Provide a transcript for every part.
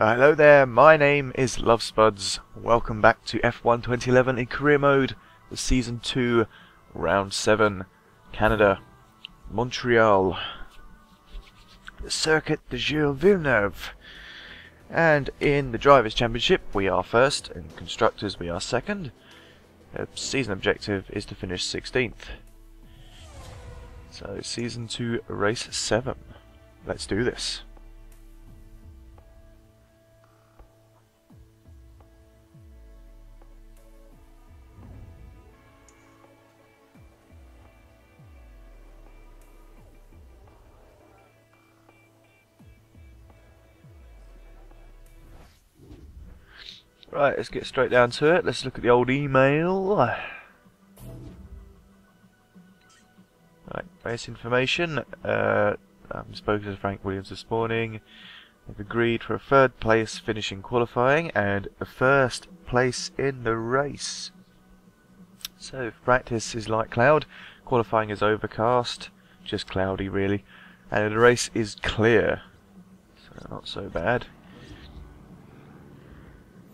Hello there, my name is LoveSpuds. Welcome back to F1 2011 in career mode, the Season 2, Round 7, Canada, Montreal, the Circuit de Gilles Villeneuve. And in the Drivers' Championship we are first, in Constructors we are second. The season objective is to finish 16th. So Season 2, Race 7. Let's do this. Right, let's get straight down to it. Let's look at the old email. Right, race information. I've spoken to Frank Williams this morning. They've agreed for a third place finish in qualifying and a first place in the race. So practice is light cloud, qualifying is overcast, just cloudy really, and the race is clear, so not so bad.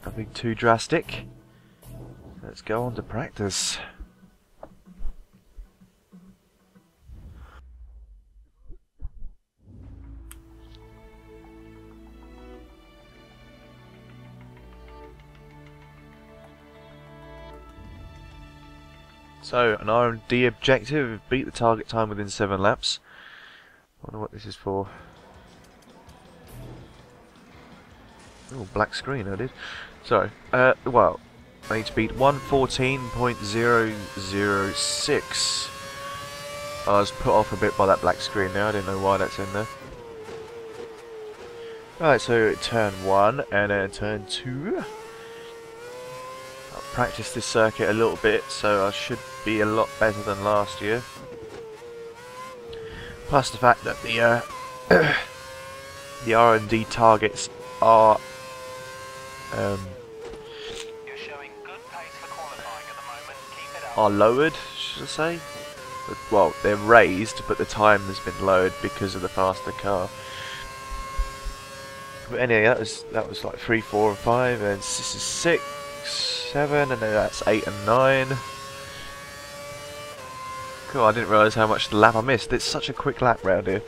Nothing too drastic. Let's go on to practice. So, an R&D objective, beat the target time within 7 laps. I wonder what this is for. Oh, black screen I did. Sorry. Well, I need to beat 1:14.006. I was put off a bit by that black screen there, I didn't know why that's in there. Right, so turn 1 and then turn 2. I'll practice this circuit a little bit, so I should be a lot better than last year. Plus the fact that the the R&D targets are You're showing good pace for qualifying at the moment. Keep it up. are lowered, should I say? Well, they're raised, but the time has been lowered because of the faster car. But anyway, that was like 3, 4, and 5, and this is 6, 7, and then that's 8 and 9. Cool, I didn't realise how much the lap I missed. It's such a quick lap round here.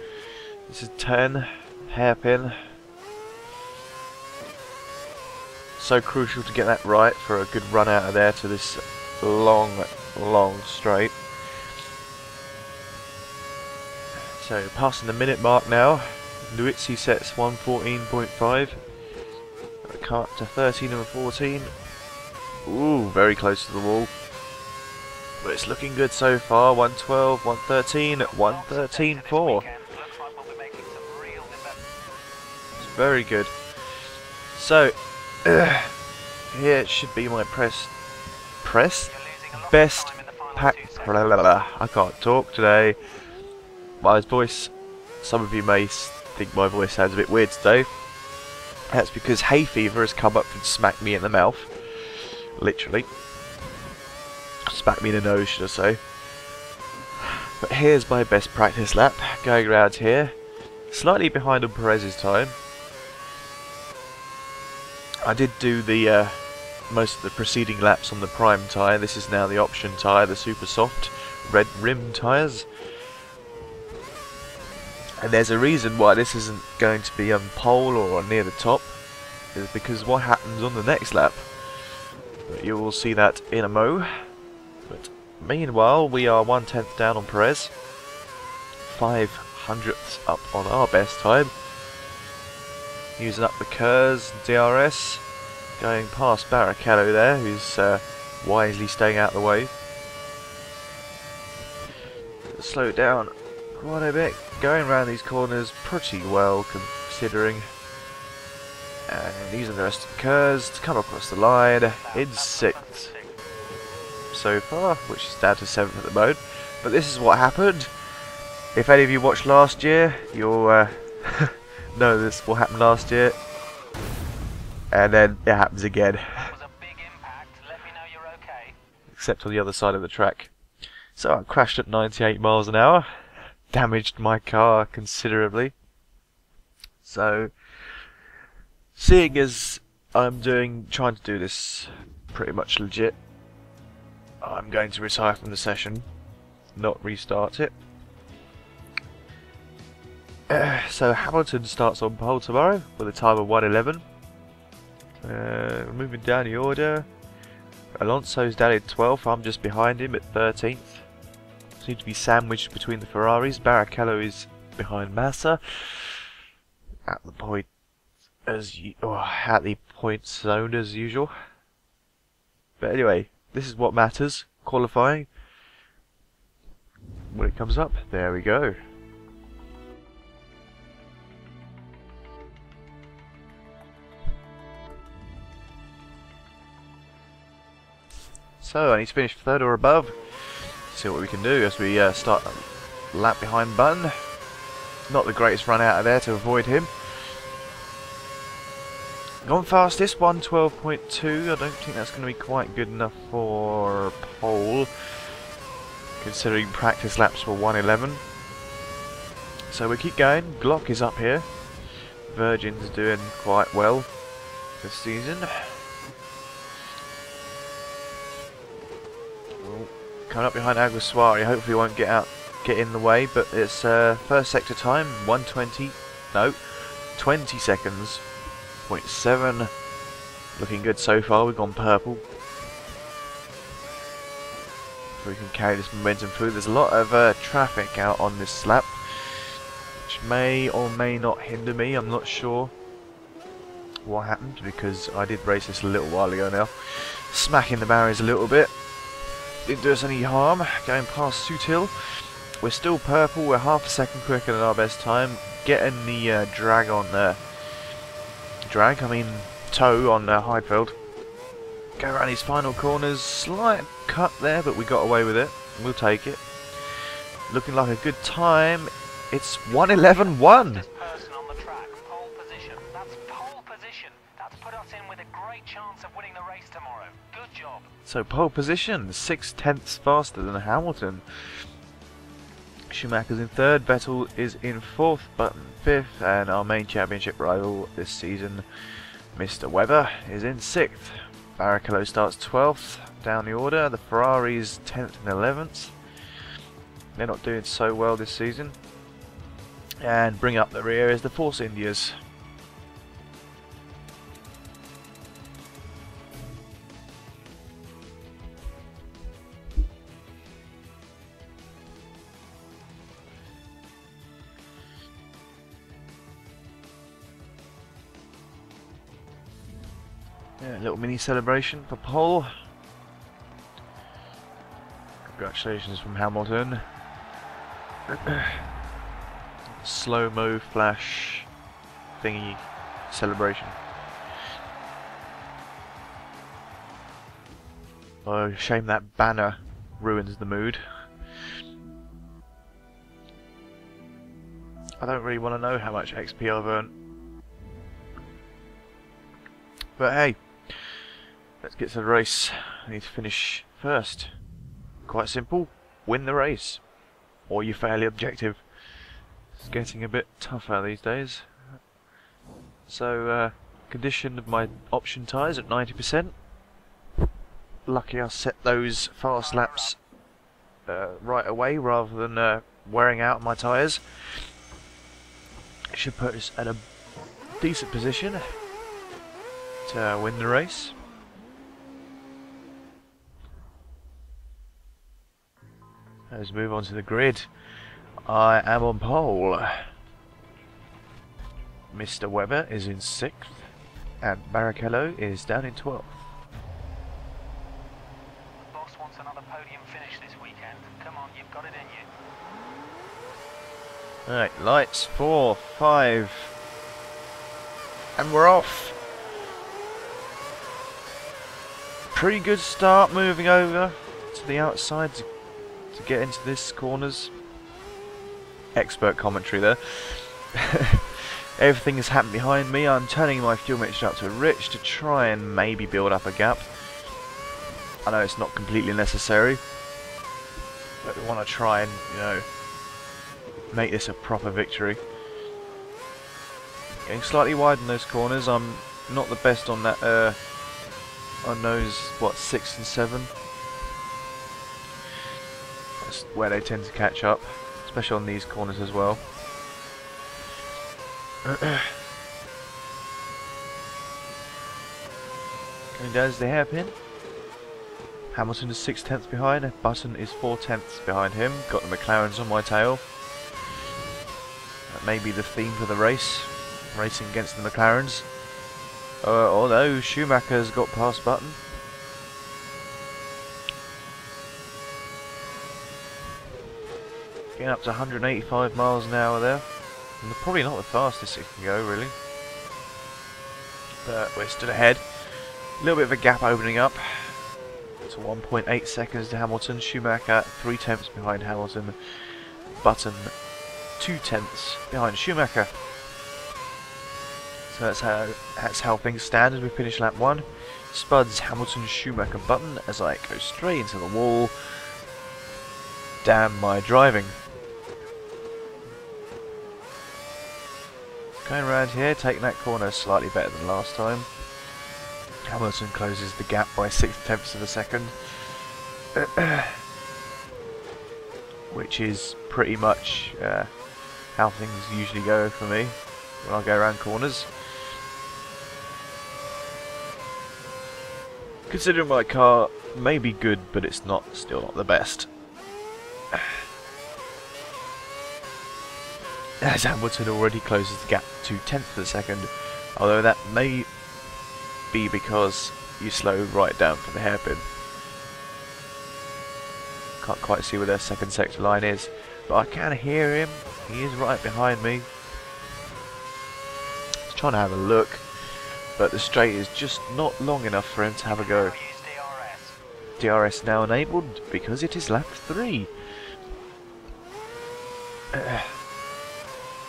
This is 10, hairpin. So crucial to get that right for a good run out of there to this long straight. So passing the minute mark now. Luizzi sets 1:14.5. The car up to 13 and 14. Ooh, very close to the wall. But it's looking good so far. 1:12, 1:13, 1:13.4. It's very good. So here it should be my best pack. I can't talk today. My voice, some of you may think my voice sounds a bit weird today. That's because hay fever has come up and smacked me in the mouth. Literally. Smacked me in the nose, should I say. But here's my best practice lap, going around here. Slightly behind on Perez's time. I did do the most of the preceding laps on the prime tyre. This is now the option tyre, the super soft red rim tyres. And there's a reason why this isn't going to be on pole or near the top, is because what happens on the next lap. But you will see that in a mo. But meanwhile, we are 1/10 down on Perez, 500ths up on our best time. Using up the Kurz DRS, going past Barrichello there, who's wisely staying out of the way. Slow down quite a bit, going around these corners pretty well considering. And these are the rest of the Kurz to come across the line in 6th so far, which is down to 7th at the moment. But this is what happened. If any of you watched last year, you'll know this what happened last year, and then it happens again. That was a big impact. Let me know you're okay. Except on the other side of the track. So I crashed at 98 miles an hour, damaged my car considerably. So Seeing as I'm trying to do this pretty much legit, I'm going to retire from the session, not restart it. So Hamilton starts on pole tomorrow with a time of 1:11. Moving down the order, Alonso's down in 12th. I'm just behind him at 13th. Seem to be sandwiched between the Ferraris. Barrichello is behind Massa at the point at the point zone as usual. But anyway, this is what matters. Qualifying. When it comes up, there we go. So I need to finish third or above. See what we can do as we start a lap behind Button. Not the greatest run out of there to avoid him. Gone fastest, 1:12.2. I don't think that's going to be quite good enough for pole, considering practice laps were 1:11. So we keep going. Glock is up here. Virgin's doing quite well this season. Coming up behind Aguassuari, hopefully won't get in the way, but it's first sector time, 20 seconds, 0.7, looking good so far. We've gone purple. So we can carry this momentum through. There's a lot of traffic out on this lap, which may or may not hinder me. I'm not sure what happened, because I did race this a little while ago now. Smacking the barriers a little bit. Didn't do us any harm. Going past Sutil. We're still purple. We're half a second quicker than our best time. Getting the drag on toe on Heidfeld. Go around these final corners. Slight cut there, but we got away with it. We'll take it. Looking like a good time. It's 1:11.1. This person on the track, pole position. That's pole position. That's put us in with a great chance of winning the race tomorrow. Good job. So pole position, 6/10 faster than Hamilton. Schumacher's in third, Vettel is in fourth, Button fifth, and our main championship rival this season, Mr. Webber, is in sixth. Barrichello starts 12th down the order. The Ferraris 10th and 11th. They're not doing so well this season. And bring up the rear is the Force Indias. Yeah, a little mini celebration for pole. Congratulations from Hamilton. Slow-mo flash thingy celebration. Oh, shame that banner ruins the mood. I don't really want to know how much XP I've earned. But hey, let's get to the race. I need to finish first. Quite simple, win the race. Or you're fairly objective. It's getting a bit tougher these days. So, condition of my option tyres at 90%. Lucky I set those fast laps right away rather than wearing out my tyres. Should put us at a decent position to win the race. Let's move on to the grid. I am on pole. Mr. Webber is in 6th and Barrichello is down in 12th. The boss wants another podium finish this weekend. Come on, you've got it in you. Alright, lights, 4, 5, and we're off. Pretty good start, moving over to the outside to get into this corners. Expert commentary there. Everything has happened behind me. I'm turning my fuel mixture up to rich to try and maybe build up a gap. I know it's not completely necessary, but we want to try and, you know, make this a proper victory. Getting slightly wide in those corners. I'm not the best on that on those, what, 6 and 7. That's where they tend to catch up, especially on these corners as well. Going down to the hairpin. Hamilton is 6/10 behind, Button is 4/10 behind him. Got the McLarens on my tail. That may be the theme for the race, racing against the McLarens. Although Schumacher's got past Button. Getting up to 185 miles an hour there. And probably not the fastest it can go, really. But we're still ahead. A little bit of a gap opening up. To 1.8 seconds to Hamilton. Schumacher 3/10 behind Hamilton. Button 2/10 behind Schumacher. So that's how things stand as we finish lap 1. Spuds, Hamilton, Schumacher, Button as I go straight into the wall. Damn my driving. Going around here, taking that corner slightly better than last time. Hamilton closes the gap by 6/10 of a second. Which is pretty much how things usually go for me when I go around corners. Considering my car may be good, but it's still not the best. As Hamilton already closes the gap to 2/10 of a second, although that may be because you slow right down for the hairpin. Can't quite see where their second sector line is, but I can hear him. He is right behind me. He's trying to have a look, but the straight is just not long enough for him to have a go. DRS now enabled because it is lap 3.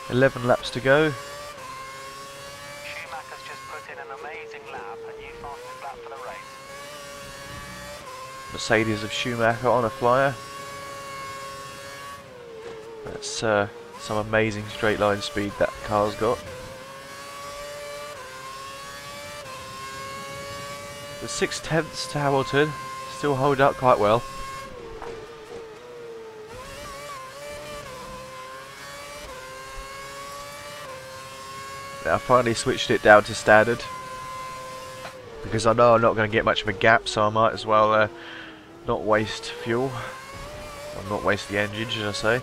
11 laps to go. Schumacher's just put in an amazing lap, a new fastest lap for the race. Mercedes of Schumacher on a flyer. That's some amazing straight line speed that car's got. The 6/10 to Hamilton still hold up quite well. I finally switched it down to standard because I know I'm not going to get much of a gap, so I might as well not waste fuel, or not waste the engine, should I say.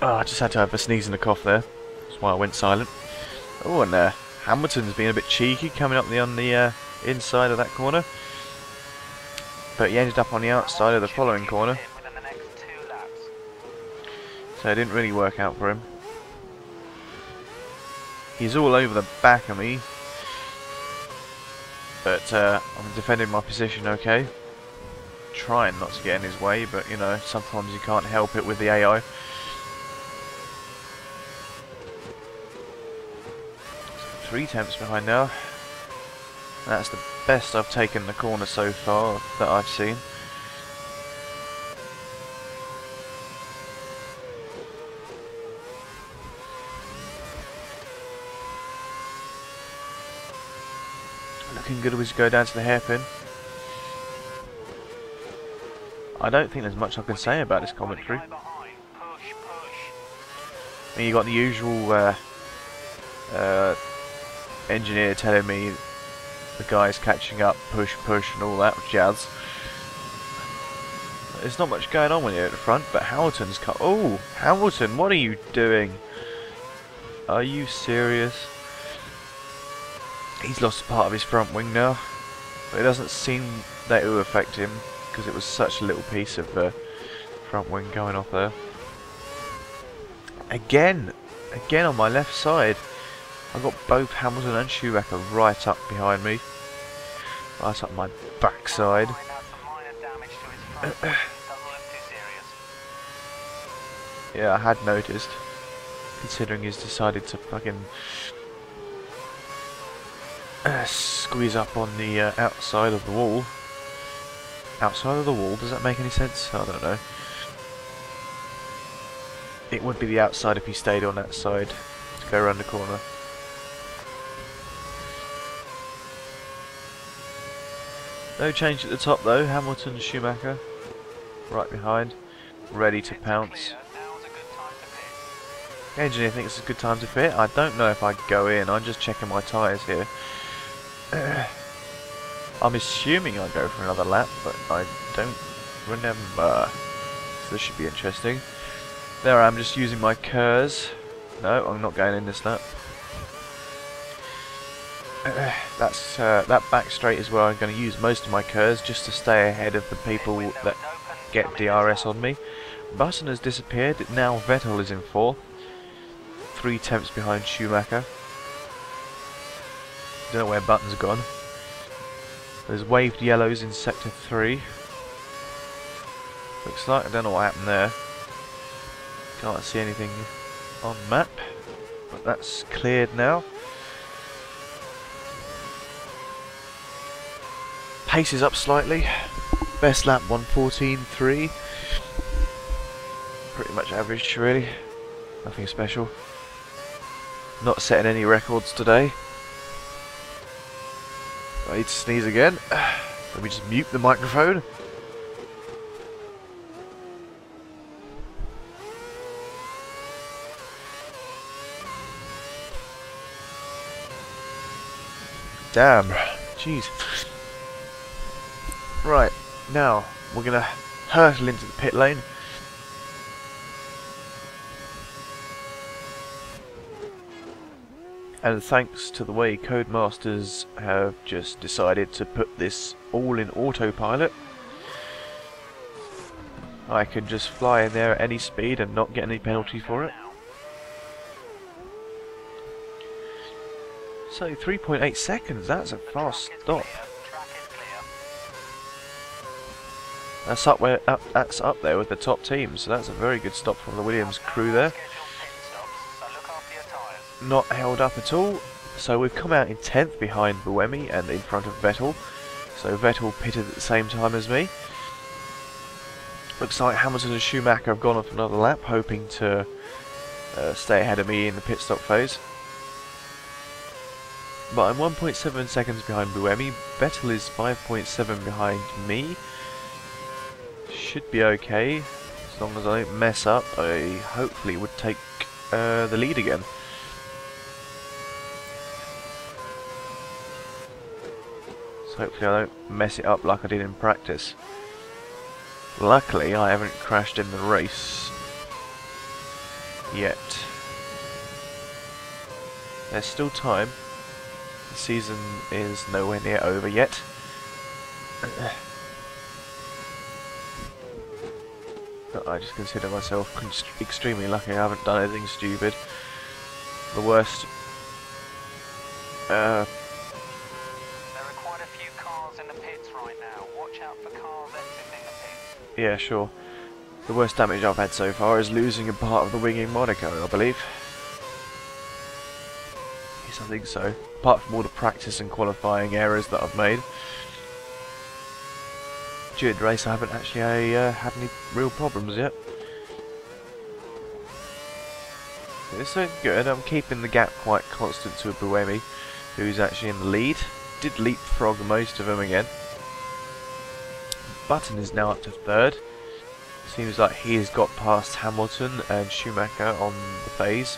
Oh, I just had to have a sneeze and a cough there. That's why I went silent. Oh, and Hamilton's being a bit cheeky coming up on the inside of that corner, but he ended up on the outside of the following corner, so it didn't really work out for him. He's all over the back of me, but I'm defending my position okay, trying not to get in his way, but you know, sometimes you can't help it with the AI. 3/10 behind now. That's the best I've taken the corner so far that I've seen. Looking good as we go down to the hairpin. I don't think there's much I can say about this commentary. I mean, you got the usual engineer telling me the guy's catching up, push, and all that jazz. There's not much going on when you're at the front, but Hamilton's cut. Oh, Hamilton, what are you doing? Are you serious? He's lost part of his front wing now, but it doesn't seem that it will affect him because it was such a little piece of front wing going off there. Again on my left side. I've got both Hamilton and Schumacher right up behind me. Right up my backside. Yeah, I had noticed. Considering he's decided to fucking squeeze up on the outside of the wall. outside of the wall. Does that make any sense? I don't know. It would be the outside if he stayed on that side to go around the corner. No change at the top though. Hamilton, Schumacher, right behind, ready to pounce. Engineer thinks it's a good time to pit. I don't know if I go in. I'm just checking my tyres here. I'm assuming I go for another lap, but I don't remember. So this should be interesting. There I am, just using my KERS. No, I'm not going in this lap. That back straight is where I'm going to use most of my KERS, just to stay ahead of the people that get DRS on me. Button has disappeared. Now Vettel is in 4th. 3 tenths behind Schumacher. Don't know where Button's gone. There's waved yellows in sector 3. Looks like, I don't know what happened there. Can't see anything on map, but that's cleared now. Pace is up slightly. Best lap 1:14.3. Pretty much average really. Nothing special. Not setting any records today. I need to sneeze again. Let me just mute the microphone. Damn. Jeez. Right, now we're gonna hurtle into the pit lane. And thanks to the way Codemasters have just decided to put this all in autopilot, I can just fly in there at any speed and not get any penalty for it. So 3.8 seconds, that's a fast stop. That's up there with the top team, so that's a very good stop from the Williams crew there. Not held up at all, so we've come out in 10th behind Buemi and in front of Vettel. So Vettel pitted at the same time as me. Looks like Hamilton and Schumacher have gone off another lap, hoping to stay ahead of me in the pit stop phase. But I'm 1.7 seconds behind Buemi. Vettel is 5.7 behind me. Should be okay, as long as I don't mess up. I hopefully would take the lead again. So hopefully I don't mess it up like I did in practice. Luckily I haven't crashed in the race yet. There's still time. The season is nowhere near over yet. But I just consider myself extremely lucky. I haven't done anything stupid. The worst. There are quite a few cars in the pits right now. Watch out for cars exiting the pits. Yeah, sure. The worst damage I've had so far is losing a part of the wing in Monaco, I believe. Yes, I think so. Apart from all the practice and qualifying errors that I've made. During the race I haven't actually had any real problems yet. It's so good. I'm keeping the gap quite constant to Buemi, who's actually in the lead. Did leapfrog most of them again. Button is now up to 3rd. Seems like he has got past Hamilton and Schumacher on the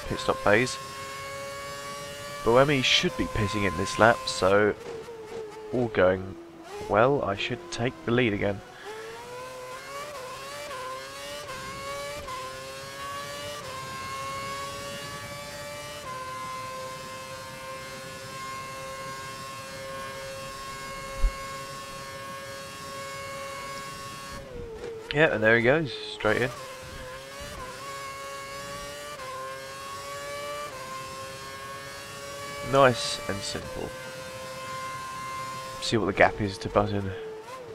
pit stop phase. Buemi should be pitting in this lap, so all going well. I should take the lead again. Yeah, and there he goes, straight in. Nice and simple. See what the gap is to Button.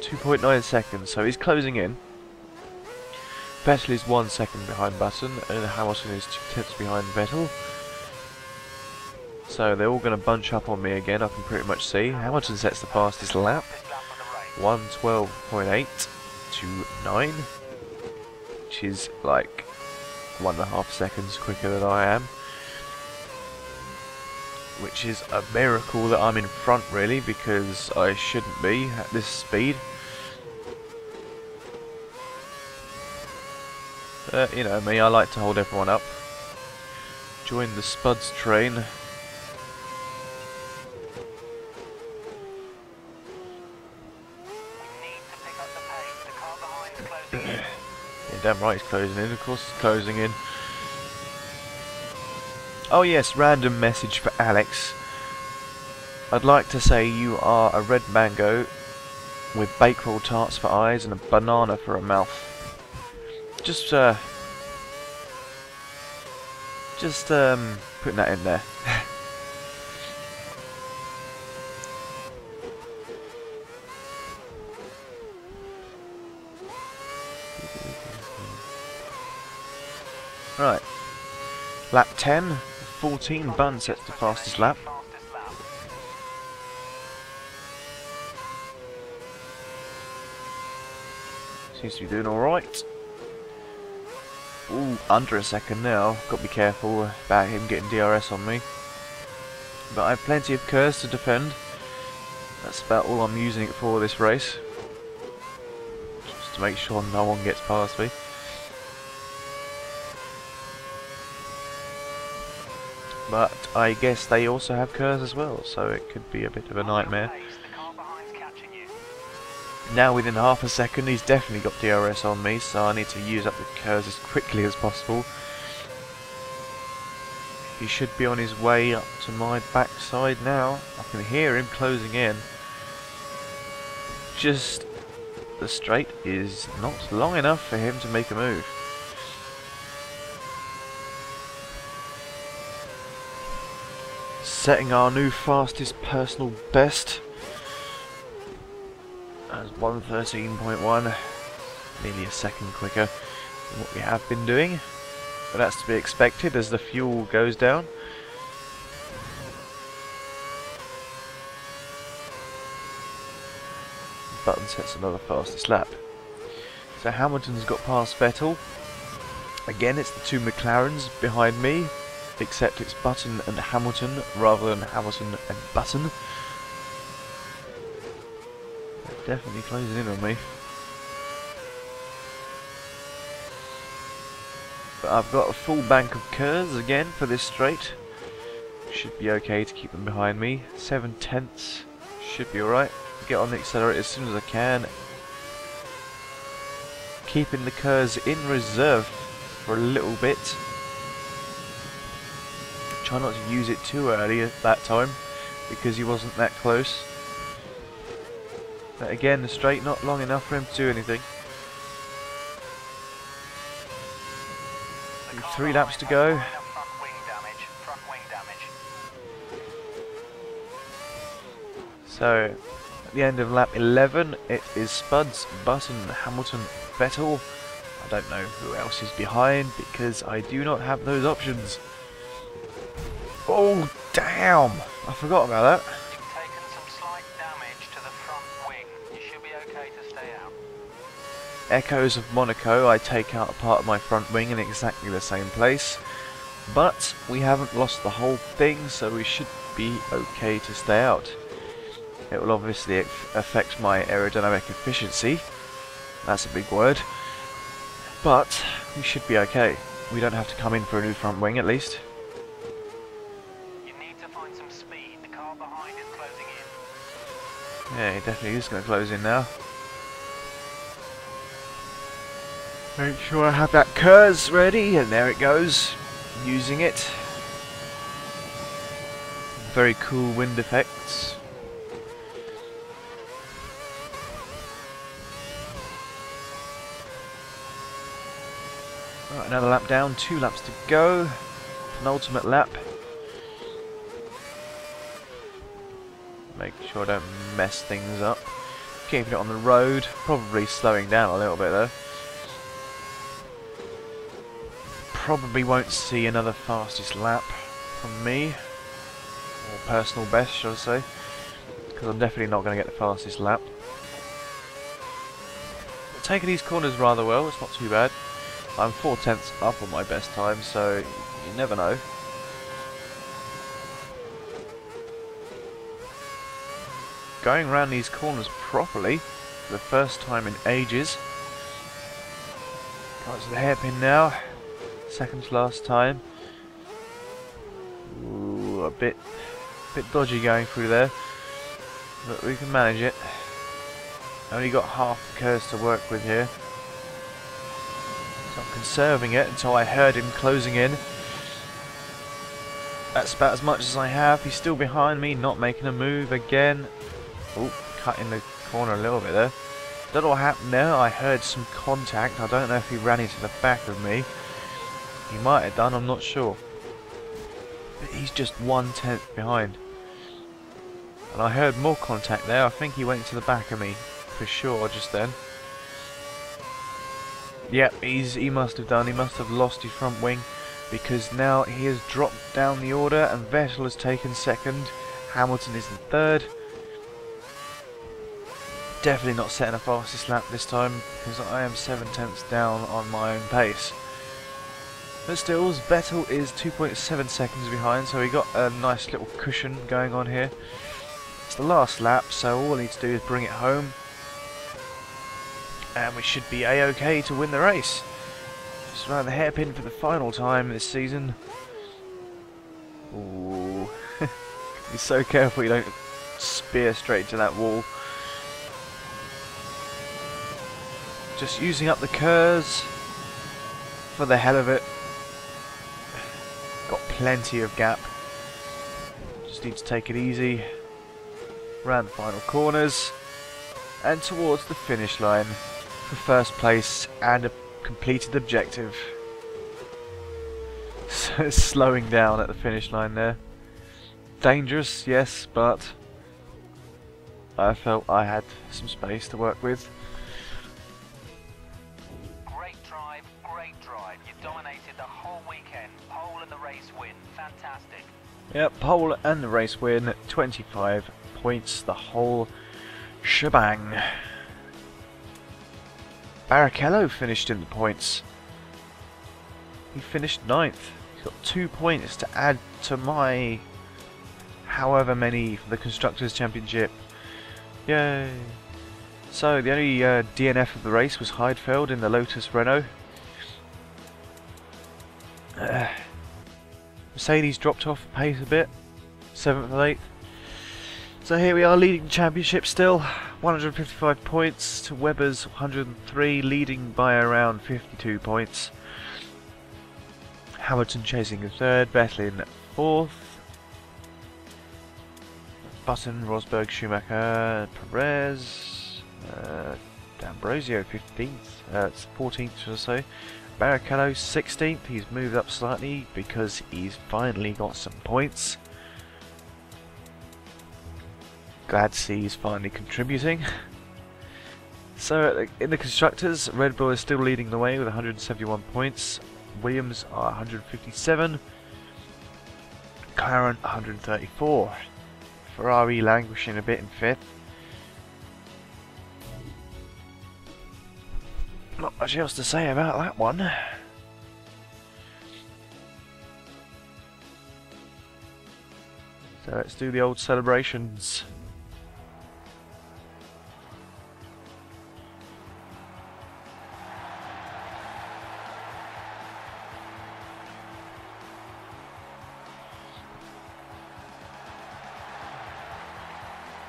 2.9 seconds, so he's closing in. Vettel is 1 second behind Button, and Hamilton is 2 tenths behind Vettel. So they're all going to bunch up on me again, I can pretty much see. Hamilton sets the fastest lap. 1:12.8 to 9, which is like 1.5 seconds quicker than I am. Which is a miracle that I'm in front, really, because I shouldn't be at this speed. But you know me, I like to hold everyone up. Join the Spuds train. You need to pick up the pace. The car behind is closing in. Yeah, damn right it's closing in. Of course it's closing in. Oh yes, random message for Alex. I'd like to say you are a red mango with bakewell tarts for eyes and a banana for a mouth. Just putting that in there. Right. Lap 10, 14 Bun sets the fastest lap. Seems to be doing alright. Ooh, under a second now. Got to be careful about him getting DRS on me. But I have plenty of curves to defend. That's about all I'm using it for this race. Just to make sure no one gets past me. But I guess they also have curves as well, so it could be a bit of a nightmare. Now within half a second he's definitely got DRS on me, so I need to use up the curves as quickly as possible. He should be on his way up to my backside now. I can hear him closing in. Just the straight is not long enough for him to make a move. Setting our new fastest personal best as 1:13.1, nearly a second quicker than what we have been doing, but that's to be expected as the fuel goes down. Button sets another fastest lap. So Hamilton's got past Vettel. Again, it's the two McLarens behind me, except it's Button and Hamilton rather than Hamilton and Button. They're definitely closing in on me. But I've got a full bank of curves again for this straight. Should be okay to keep them behind me. 7/10 should be alright. Get on the accelerator as soon as I can. Keeping the curves in reserve for a little bit. Try not to use it too early at that time because he wasn't that close. But again, the straight not long enough for him to do anything. 3 laps to go. So, at the end of lap 11, it is Spuds, Button, Hamilton, Vettel. I don't know who else is behind because I do not have those options. Oh, damn! I forgot about that. You've taken some slight damage to the front wing. You should be okay to stay out. Echoes of Monaco, I take out a part of my front wing in exactly the same place. But we haven't lost the whole thing, so we should be okay to stay out. It will obviously affect my aerodynamic efficiency. That's a big word. But we should be okay. We don't have to come in for a new front wing at least. You need to find some speed. The car behind is closing in. Yeah, he definitely is going to close in now. Make sure I have that curves ready, and there it goes. Using it. Very cool wind effects. Right, another lap down, 2 laps to go. Penultimate lap. Make sure I don't mess things up. Keeping it on the road, probably slowing down a little bit though. Probably won't see another fastest lap from me, or personal best, shall I say, because I'm definitely not going to get the fastest lap. taking these corners rather well, it's not too bad. I'm 4/10 up on my best time, so you never know. Going around these corners properly for the first time in ages. Got to the hairpin now. Second to last time. Ooh, a bit dodgy going through there, but we can manage it. Only got half the curves to work with here, so I'm conserving it until I heard him closing in. That's about as much as I have. He's still behind me, not making a move again. Oh, cutting the corner a little bit there. Don't know what happened there. I heard some contact. I don't know if he ran into the back of me. He might have done, I'm not sure. But he's just 1/10 behind. And I heard more contact there. I think he went into the back of me for sure just then. Yep, he must have done. He must have lost his front wing, because now he has dropped down the order and Vettel has taken second. Hamilton is in third. Definitely not setting a fastest lap this time, because I am 7/10 down on my own pace. But still, Vettel is 2.7 seconds behind, so we got a nice little cushion going on here. It's the last lap, so all we need to do is bring it home, and we should be a-okay to win the race. Just around the hairpin for the final time this season. Ooh. Be so careful you don't spear straight into that wall. Just using up the curves for the hell of it. Got plenty of gap. Just need to take it easy. Round the final corners and towards the finish line for first place and a completed objective. So slowing down at the finish line there. Dangerous, yes, but I felt I had some space to work with. Great drive. You dominated the whole weekend. Pole and the race win. Fantastic. Yep, pole and the race win. 25 points, the whole shebang. Barrichello finished in the points. He finished 9th. He's got 2 points to add to my however many for the Constructors' Championship. Yay! So the only DNF of the race was Heidfeld in the Lotus Renault. Mercedes dropped off pace a bit, 7th and 8th. So here we are leading the championship still, 155 points to Webber's 103, leading by around 52 points. Hamilton chasing in 3rd, Vettel in 4th. Button, Rosberg, Schumacher, Perez, D'Ambrosio 15th, it's 14th should I say. Barrichello 16th, he's moved up slightly because he's finally got some points. Glad to see he's finally contributing. So in the Constructors, Red Bull is still leading the way with 171 points. Williams are 157. McLaren 134. Ferrari languishing a bit in 5th. Not much else to say about that one. So let's do the old celebrations.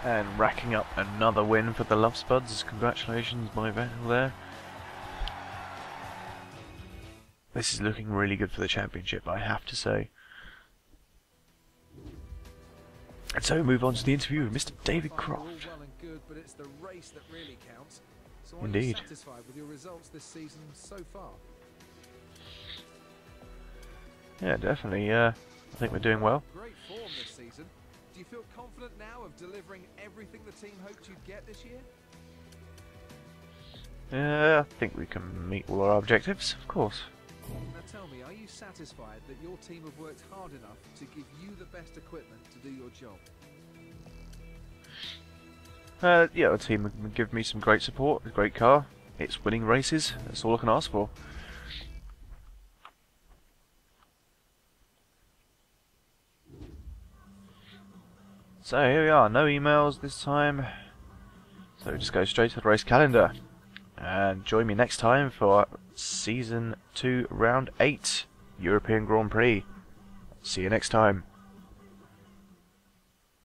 And racking up another win for the Love Spuds. Congratulations, my Vettel there. This is looking really good for the championship, I have to say. And so we move on to the interview with Mr. David Croft. Well and good, but it's the race that really counts. So Indeed. Are you satisfied with your results this season so far? Yeah, definitely. I think we're doing well. Great form this season. Do you feel confident now of delivering everything the team hoped you'd get this year? I think we can meet all our objectives, of course. Now tell me, are you satisfied that your team have worked hard enough to give you the best equipment to do your job? Yeah, the team have given me some great support, a great car. it's winning races. That's all I can ask for. So here we are, no emails this time. So just go straight to the race calendar. And join me next time for Season 2, Round 8, European Grand Prix. See you next time.